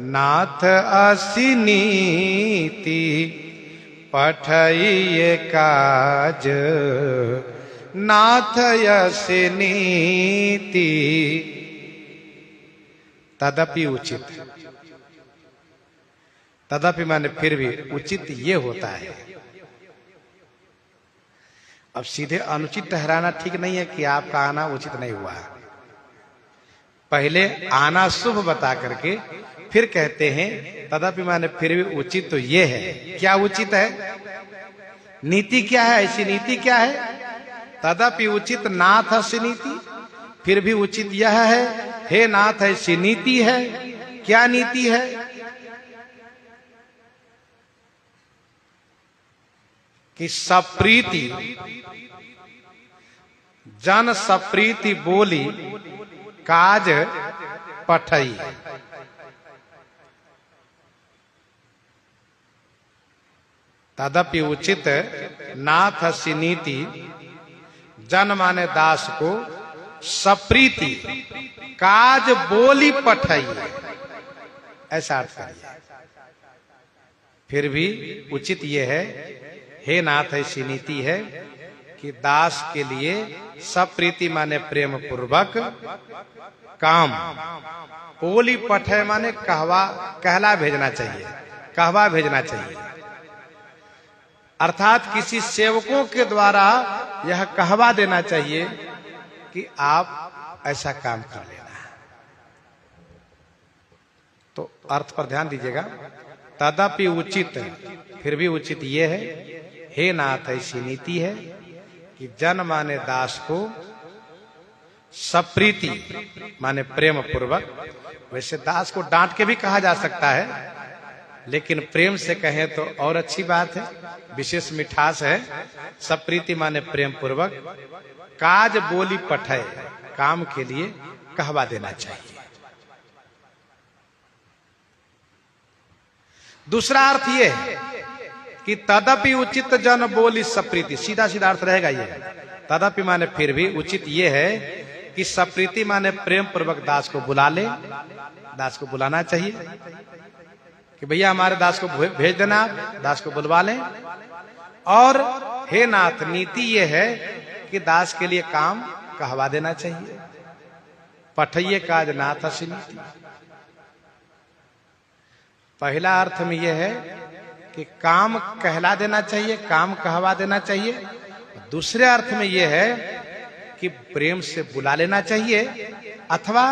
नाथ असिनीति। पठइए काज नाथ असिनीति। तदपि उचित। तदपि माने फिर भी, उचित ये होता है। अब सीधे अनुचित ठहराना ठीक नहीं है कि आपका आना उचित नहीं हुआ। पहले आना शुभ बता करके फिर कहते हैं तदपि माने फिर भी उचित तो ये है। क्या उचित है? नीति क्या है? ऐसी नीति क्या है? तदपि उचित नाथ ऐसी नीति, फिर भी उचित यह है, हे नाथ ऐसी नीति है। क्या नीति है? कि सप्रीति, जन सप्रीति बोली काज पठई। तदपि उचित नाथ सी नीति, जन माने दास को, सप्रीति काज बोली पठई, ऐसा अर्थ करिए। फिर भी उचित ये है, हे नाथ ऐसी नीति है कि दास के लिए सप्रीति माने प्रेम पूर्वक, काम, बोली पठे माने कहला भेजना चाहिए, कहवा भेजना चाहिए। अर्थात किसी सेवकों के द्वारा यह कहवा देना चाहिए कि आप ऐसा काम कर लेना। तो अर्थ पर ध्यान दीजिएगा। तदपि उचित, फिर भी उचित ये है, हे नाथ ऐसी नीति है कि जन माने दास को, सप्रीति माने प्रेम पूर्वक। वैसे दास को डांट के भी कहा जा सकता है, लेकिन प्रेम से कहें तो और अच्छी बात है, विशेष मिठास है। सप्रीति माने प्रेम पूर्वक, काज बोली पठय, काम के लिए कहवा देना चाहिए। दूसरा अर्थ ये है कि तदपि उचित जन बोली सप्रीति, सीधा सीधा अर्थ रहेगा ये। तदपि माने फिर भी, उचित ये है कि सप्रीति माने प्रेम पूर्वक दास को बुला ले, दास को बुलाना चाहिए कि भैया हमारे दास को भेज देना, दास को बुलवा लें। और हे नाथ, नीति ये है कि दास के लिए काम कहवा देना चाहिए। पठइये काज नाथ असी नीति। पहला अर्थ में यह है कि काम कहला देना चाहिए, काम कहवा देना चाहिए। दूसरे अर्थ में यह है कि प्रेम से बुला लेना चाहिए, अथवा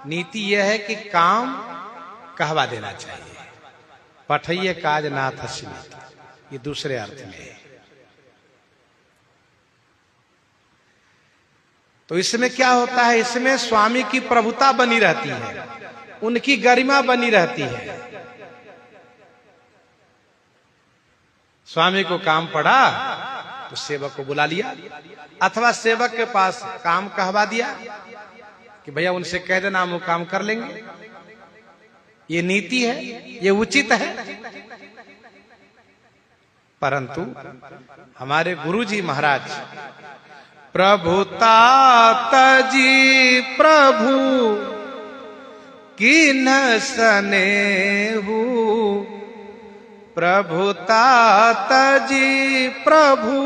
नीति यह है कि काम कहवा देना चाहिए। पठइये काज नाथ असी नीति, ये दूसरे अर्थ में है। तो इसमें क्या होता है? इसमें स्वामी की प्रभुता बनी रहती है, उनकी गरिमा बनी रहती है। स्वामी को काम पड़ा तो सेवक को बुला लिया, अथवा सेवक के पास काम कहवा दिया कि भैया उनसे कह देना, हम वो काम कर लेंगे। ये नीति है, ये उचित है। परंतु हमारे गुरुजी महाराज, प्रभुता तजी प्रभु की न सनेहु, प्रभुता तजी प्रभु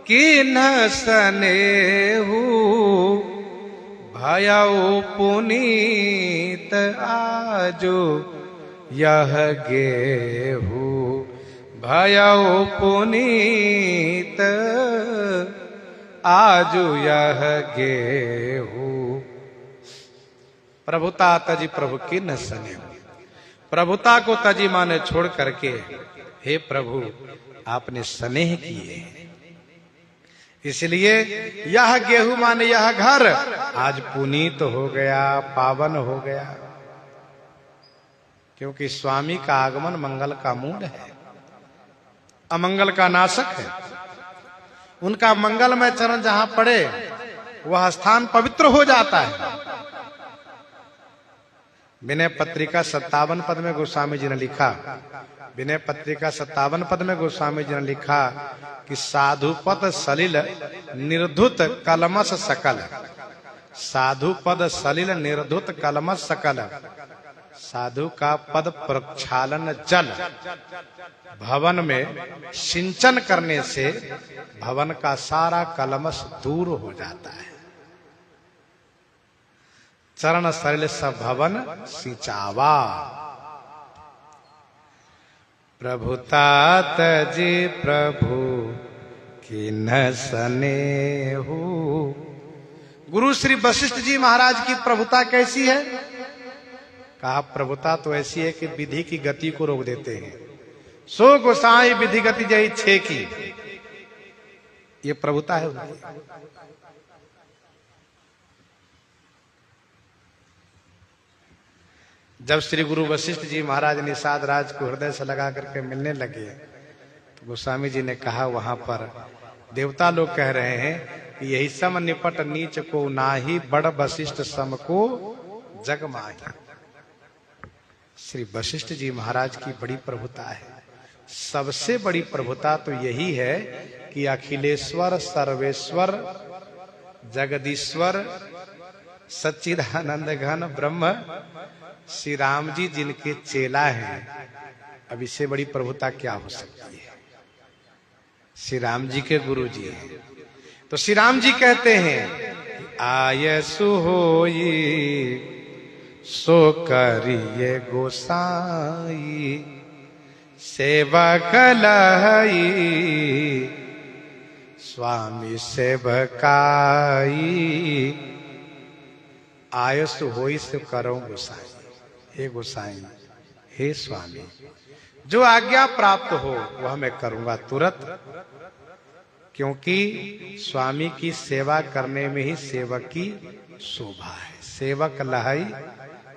की न सनेहु, भयउ पुनीत आजो यह गेहू, भयउ पुनीत आजो यह गेहू। प्रभुता तजी प्रभु की न सनेहु, प्रभुता को तजी माने छोड़ करके, हे प्रभु आपने स्नेह किए, इसलिए यह गेहूं माने यह घर आज पुनीत हो गया, पावन हो गया। क्योंकि स्वामी का आगमन मंगल का मूल है, अमंगल का नाशक है। उनका मंगलमय चरण जहां पड़े वह स्थान पवित्र हो जाता है। विनय पत्रिका 57 पद में गोस्वामी जी ने लिखा, विनय पत्रिका 57 पद में गोस्वामी जी ने लिखा कि साधु पद सलिल निर्धुत कलमस सकल, साधु पद सलिल निर्धुत कलमस सकल, साधु का पद प्रक्षालन जल, भवन में सिंचन करने से भवन का सारा कलमस दूर हो जाता है। चरण सलिल सब भवन सिंचावा। प्रभुतात जी प्रभु की न सनेहु। गुरु श्री वशिष्ठ जी महाराज की प्रभुता कैसी है? कहा प्रभुता तो ऐसी है कि विधि की गति को रोक देते हैं। सो गोसाई विधि गति जय छे की, ये प्रभुता है उनकी। जब श्री गुरु वशिष्ठ जी महाराज निषाद राज को हृदय से लगा करके मिलने लगे तो गोस्वामी जी ने कहा, वहां पर देवता लोग कह रहे हैं कि यही सम निपट नीच को नाही, बड़ वशिष्ठ सम को जग माही। श्री वशिष्ठ जी महाराज की बड़ी प्रभुता है। सबसे बड़ी प्रभुता तो यही है कि अखिलेश्वर सर्वेश्वर जगदीश्वर सच्चिदानंद घन ब्रह्म श्री राम जी जिनके चेला हैं, अब इससे बड़ी प्रभुता क्या हो सकती है? श्री राम जी के गुरु जी हैं। तो श्री राम जी कहते हैं, आयसु होई सो करिए गोसाई, सेवा कलहई स्वामी सेवकाई। आयसु होई से करो गोसाई, हे गोसाई हे स्वामी, जो आज्ञा प्राप्त हो वह मैं करूंगा तुरंत, क्योंकि स्वामी की सेवा करने में ही सेवक की शोभा है। सेवक लहाई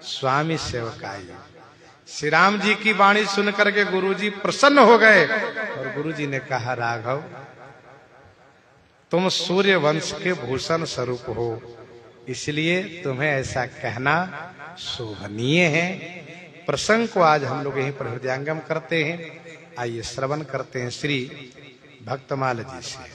स्वामी सेवकाई। श्री राम जी की वाणी सुनकर के गुरुजी प्रसन्न हो गए और गुरुजी ने कहा, राघव तुम सूर्य वंश के भूषण स्वरूप हो, इसलिए तुम्हें ऐसा कहना शोभनीय है। प्रसंग को आज हम लोग यहीं पर हृदयंगम करते हैं। आइए श्रवण करते हैं श्री भक्तमाल जी से।